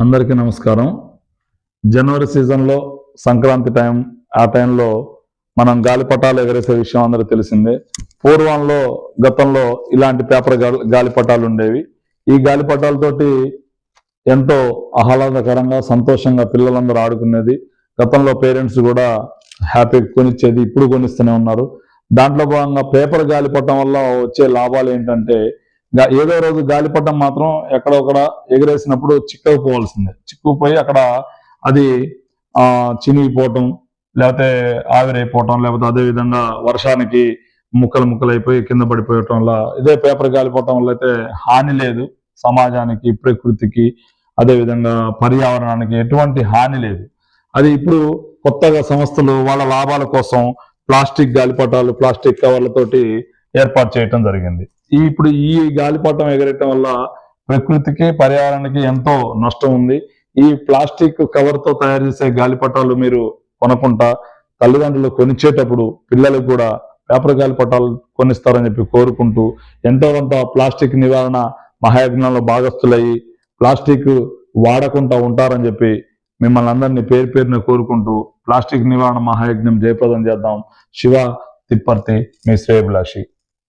అందరికీ నమస్కారం. జనవరి సీజన్లో సంక్రాంతి టైం, ఆ టైంలో మనం గాలిపటాలు ఎగరేసే విషయం అందరికీ తెలిసిందే. పూర్వంలో గతంలో ఇలాంటి పేపర్ గాలిపటాలు ఉండేవి. ఈ గాలిపటాలతోటి ఎంతో ఆహ్లాదకరంగా సంతోషంగా పిల్లలందరూ ఆడుకునేది. గతంలో పేరెంట్స్ కూడా హ్యాపీగా కొనిచ్చేది, ఇప్పుడు కొనిస్తూనే ఉన్నారు. దాంట్లో భాగంగా పేపర్ గాలిపటం వల్ల వచ్చే లాభాలు ఏంటంటే, ఏదో రోజు గాలిపటం మాత్రం ఎక్కడొక్కడ ఎగిరేసినప్పుడు చిక్కకపోవాల్సిందే. చిక్కుపోయి అక్కడ అది చినిగిపోవటం, లేకపోతే ఆవిరైపోవటం, లేకపోతే అదే విధంగా వర్షానికి ముక్కలు ముక్కలు అయిపోయి కింద పడిపోవటం వల్ల, ఇదే పేపర్ గాలిపటం వల్ల అయితే హాని లేదు. సమాజానికి, ప్రకృతికి, అదే విధంగా పర్యావరణానికి ఎటువంటి హాని లేదు. అది ఇప్పుడు కొత్తగా సంస్థలు వాళ్ళ లాభాల కోసం ప్లాస్టిక్ గాలిపటాలు, ప్లాస్టిక్ కవర్లతోటి ఏర్పాటు చేయటం జరిగింది. ఇప్పుడు ఈ గాలిపటం ఎగరటం వల్ల ప్రకృతికి, పర్యావరణానికి ఎంతో నష్టం ఉంది. ఈ ప్లాస్టిక్ కవర్ తో తయారు చేసే గాలిపటాలు మీరు కొనకుండా తల్లిదండ్రులు కొనిచ్చేటప్పుడు పిల్లలకు కూడా పేపర్ గాలిపటాలు కొనిస్తారని చెప్పి కోరుకుంటూ, ఎంతో కొంత ప్లాస్టిక్ నివారణ మహాయజ్ఞంలో భాగస్థులయ్యి ప్లాస్టిక్ వాడకుండా ఉంటారని చెప్పి మిమ్మల్ని అందరినీ పేరు పేరున కోరుకుంటూ ప్లాస్టిక్ నివారణ మహాయజ్ఞం జయప్రదం చేద్దాం. శివ తిప్పర్తి, మీ శ్రేయభిలాషి.